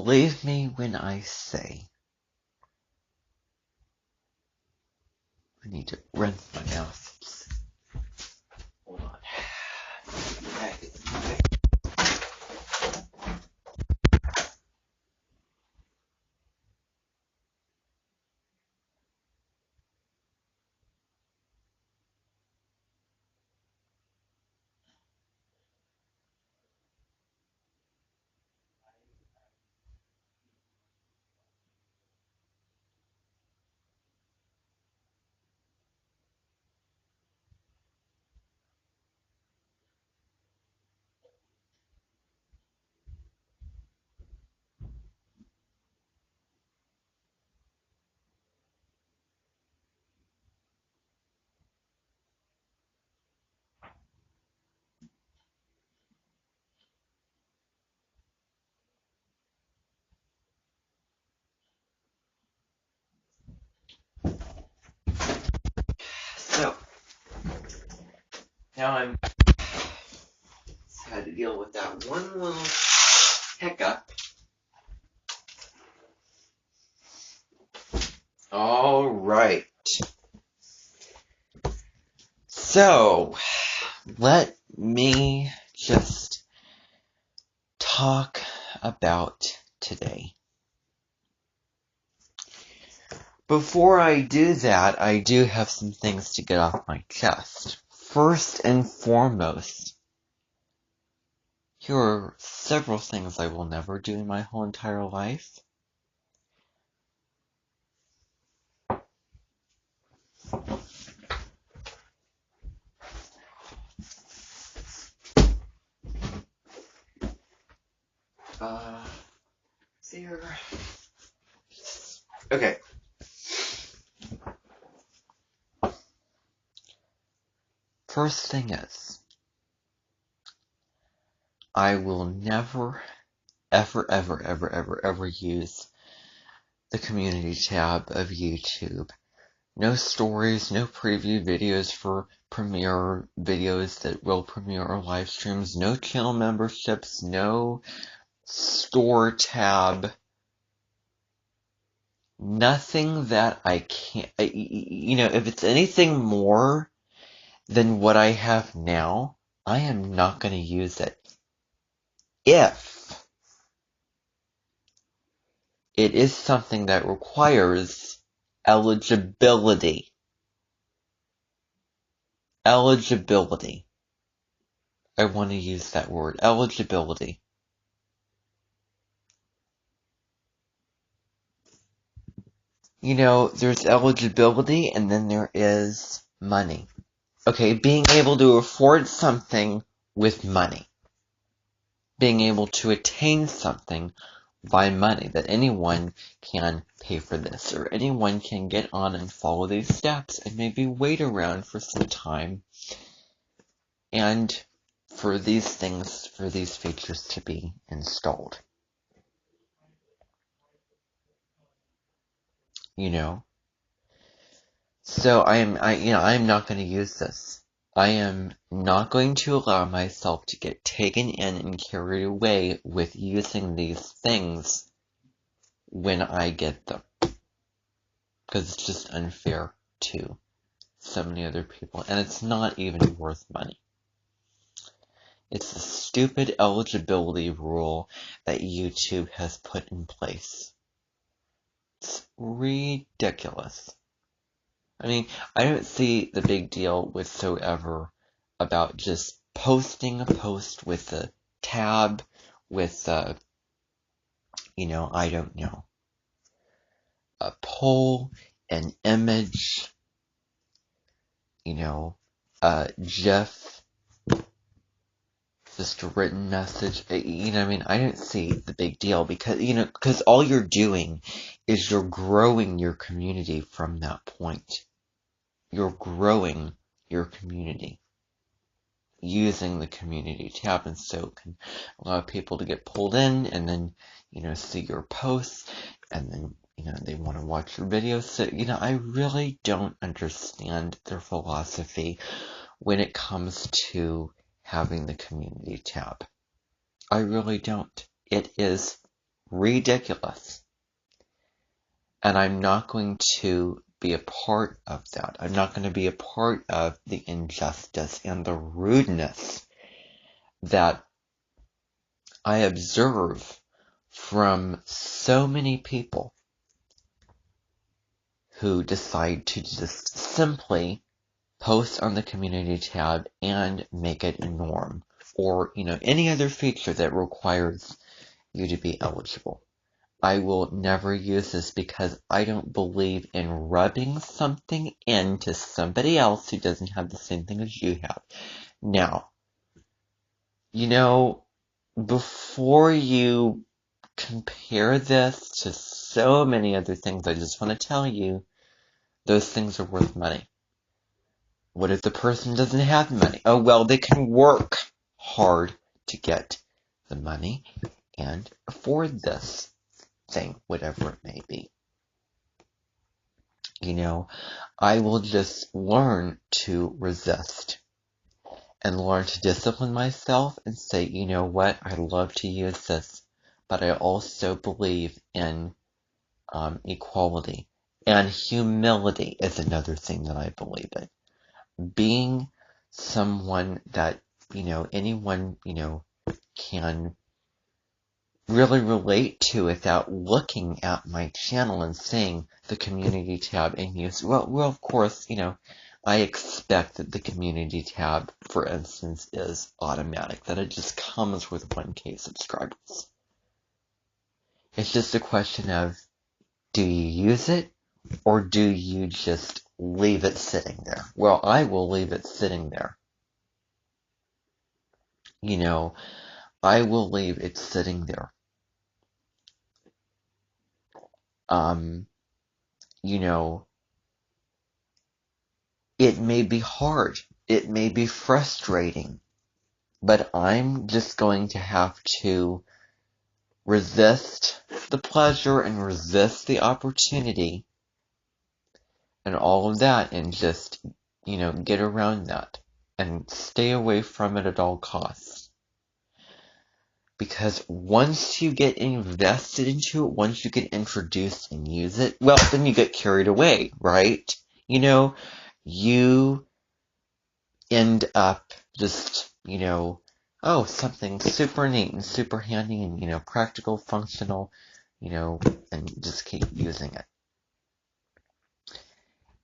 Believe me when I say, I need to rinse my mouth. Hold on. So, now I'm had to deal with that one little hiccup. All right. So, let me just talk about today. Before I do that, I do have some things to get off my chest. First and foremost, here are several things I will never do in my whole entire life. See here. Okay. First thing is, I will never, ever use the community tab of YouTube. No stories, no preview videos for premiere videos that will premiere or live streams, no channel memberships, no store tab, nothing that I can't, if it's anything more than what I have now, I am not going to use it. If it is something that requires eligibility. Eligibility. I want to use that word, eligibility. There's eligibility and then there is money. Okay, being able to afford something with money. Being able to attain something by money, that anyone can pay for this, or anyone can get on and follow these steps and maybe wait around for some time and for these things, for these features to be installed. So I'm not going to use this. I am not going to allow myself to get taken in and carried away with using these things when I get them. Because it's just unfair to so many other people. And it's not even worth money. It's a stupid eligibility rule that YouTube has put in place. It's ridiculous. I mean, I don't see the big deal whatsoever about just posting a post with a tab, with I don't know, a poll, an image, GIF, just a written message. I don't see the big deal because all you're doing is you're growing your community from that point. You're growing your community using the community tab, and so it can allow people to get pulled in and then, see your posts, and then, they want to watch your videos. So, I really don't understand their philosophy when it comes to having the community tab. I really don't. It is ridiculous. And I'm not going to be a part of that. I'm not going to be a part of the injustice and the rudeness that I observe from so many people who decide to just simply post on the community tab and make it a norm, or, any other feature that requires you to be eligible. I will never use this because I don't believe in rubbing something into somebody else who doesn't have the same thing as you have. Now, before you compare this to so many other things, I just want to tell you, those things are worth money. What if the person doesn't have money? Oh, well, they can work hard to get the money and afford this thing, whatever it may be. I will just learn to resist and learn to discipline myself and say, you know what, I love to use this, but I also believe in equality. And humility is another thing that I believe in. Being someone that, anyone, can really relate to without looking at my channel and seeing the community tab and use. Well, of course, I expect that the community tab, for instance, is automatic, that it just comes with 1K subscribers. It's just a question of, do you use it, or do you just leave it sitting there? Well, I will leave it sitting there. I will leave it sitting there. It may be hard. It may be frustrating. But I'm just going to have to resist the pleasure and resist the opportunity and all of that and just, get around that and stay away from it at all costs. Because once you get invested into it, once you get introduced and use it, well, then you get carried away, right? You end up just, oh, something super neat and super handy and, practical, functional, and just keep using it.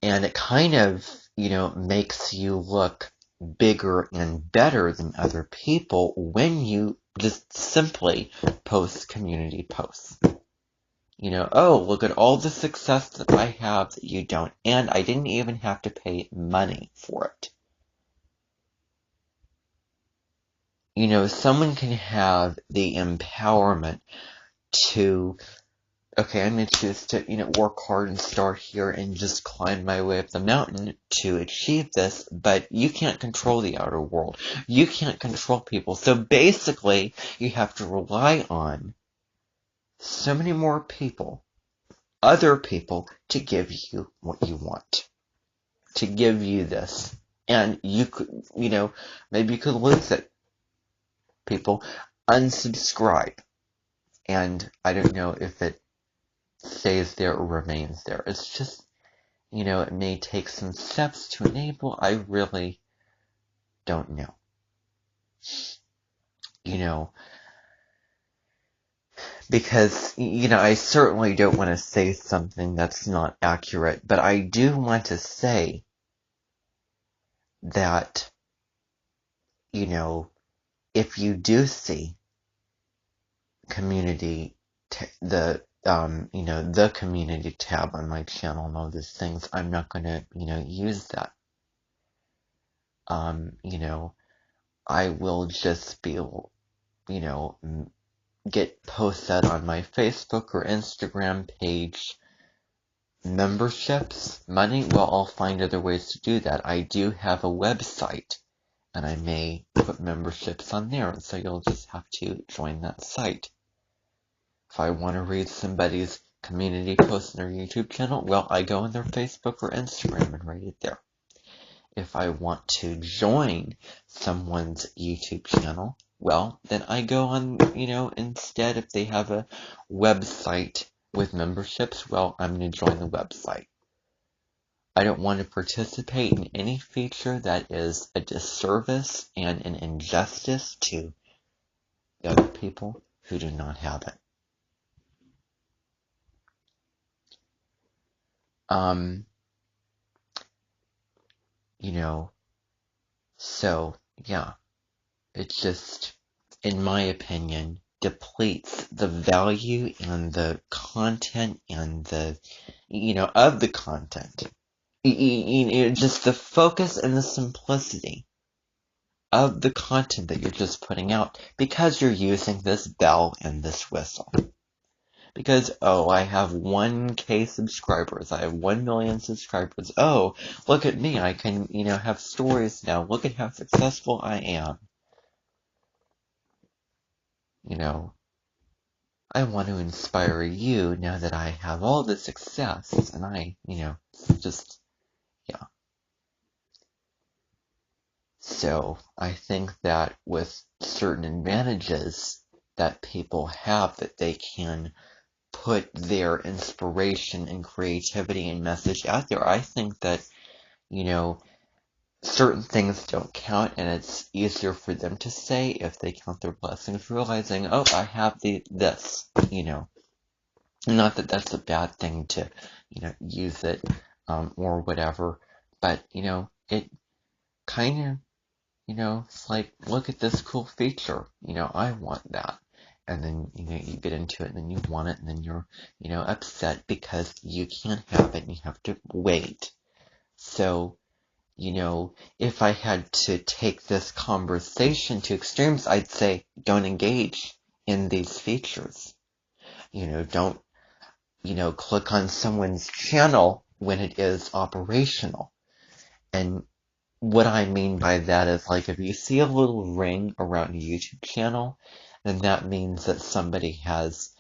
And it kind of, makes you look bigger and better than other people when you just simply post community posts. Oh, look at all the success that I have that you don't. And I didn't even have to pay money for it. Someone can have the empowerment to, okay, I'm going to choose to, work hard and start here and just climb my way up the mountain to achieve this, but you can't control the outer world. You can't control people. So basically, you have to rely on so many more people, other people, to give you what you want, to give you this. And you could, maybe you could lose it. People unsubscribe. And I don't know if it stays there or remains there. It's just, it may take some steps to enable. I really don't know. Because, I certainly don't want to say something that's not accurate, but I do want to say that, if you do see community, the community tab on my channel and all these things, I'm not going to, use that. I will just be, get posted on my Facebook or Instagram page. Memberships, money, well, I'll find other ways to do that. I do have a website, and I may put memberships on there, and so you'll just have to join that site. If I want to read somebody's community post on their YouTube channel, well, I go on their Facebook or Instagram and read it there. If I want to join someone's YouTube channel, well, then I go on, instead if they have a website with memberships, well, I'm going to join the website. I don't want to participate in any feature that is a disservice and an injustice to the other people who do not have it. So, yeah, it just, in my opinion, depletes the value and the content and the, of the content. Just the focus and the simplicity of the content that you're just putting out because you're using this bell and this whistle. Because, oh, I have 1K subscribers, I have 1 million subscribers, oh, look at me, I can, have stories now, look at how successful I am. I want to inspire you now that I have all the success, and I, just, yeah. So, I think that with certain advantages that people have, that they can put their inspiration and creativity and message out there, I think that, certain things don't count, and it's easier for them to say if they count their blessings, realizing, oh, I have this. Not that that's a bad thing to, use it, or whatever, but, it kind of, it's like, look at this cool feature, I want that. And then, you get into it, and then you want it, and then you're, upset because you can't have it, and you have to wait. So, if I had to take this conversation to extremes, I'd say don't engage in these features. Don't, click on someone's channel when it is operational. And what I mean by that is, like, if you see a little ring around a YouTube channel, then that means that somebody has,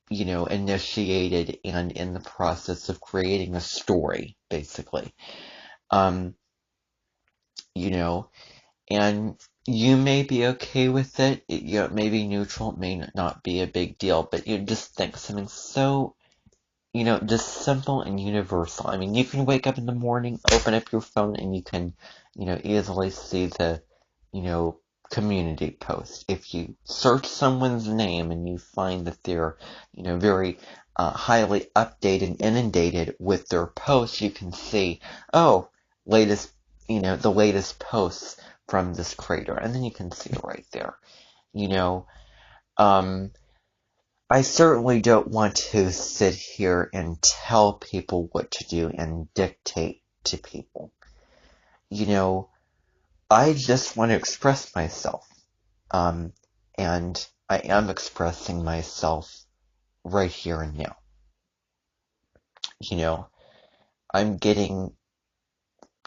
initiated and in the process of creating a story, basically. And you may be okay with it. It may be neutral, it may not be a big deal, but you just think something so, just simple and universal. I mean, you can wake up in the morning, open up your phone, and you can, easily see the, community post. If you search someone's name and you find that they're, very highly updated and inundated with their posts, you can see, oh, the latest posts from this creator, and then you can see it right there. I certainly don't want to sit here and tell people what to do and dictate to people. I just want to express myself. And I am expressing myself right here and now. I'm getting,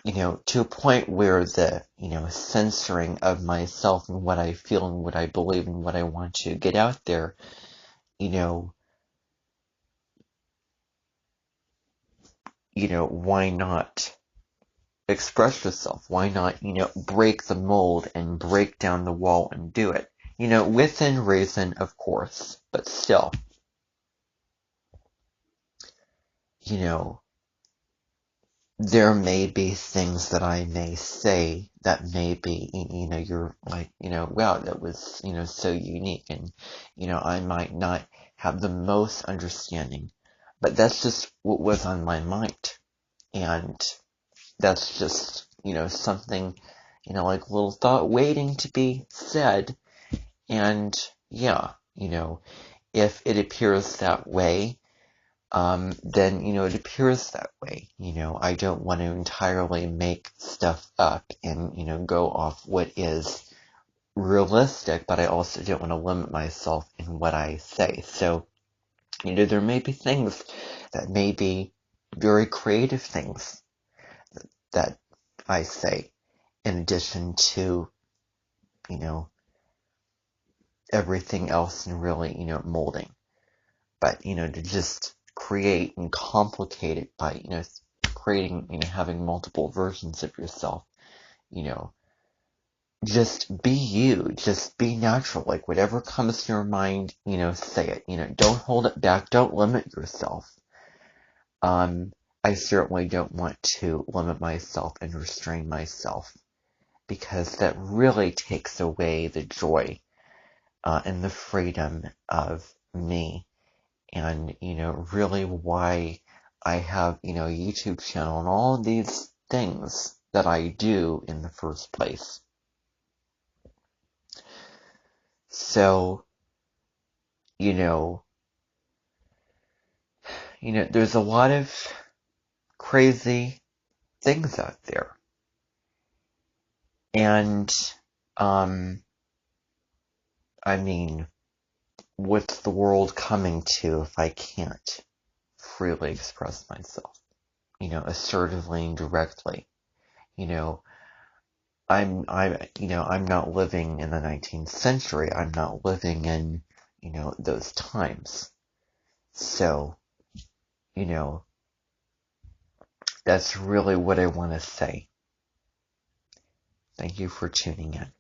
to a point where the, censoring of myself and what I feel and what I believe and what I want to get out there, why not express yourself? Why not, break the mold and break down the wall and do it? Within reason, of course, but still, there may be things that I may say that may be, you're like, wow, that was, so unique. And, I might not have the most understanding, but that's just what was on my mind. And that's just, something, like a little thought waiting to be said. And yeah, if it appears that way, then, it appears that way. I don't want to entirely make stuff up and, go off what is realistic, but I also don't want to limit myself in what I say. So, there may be things that may be very creative things that I say, in addition to, everything else and really, molding. But, to just create and complicate it by, creating, having multiple versions of yourself, just be you, just be natural, like whatever comes to your mind, say it, don't hold it back, don't limit yourself. I certainly don't want to limit myself and restrain myself, because that really takes away the joy, and the freedom of me, and, really why I have, a YouTube channel and all of these things that I do in the first place. So, you know, there's a lot of crazy things out there. And, I mean, what's the world coming to if I can't freely express myself, assertively and directly? I'm not living in the 19th century. I'm not living in, those times. So, that's really what I want to say. Thank you for tuning in.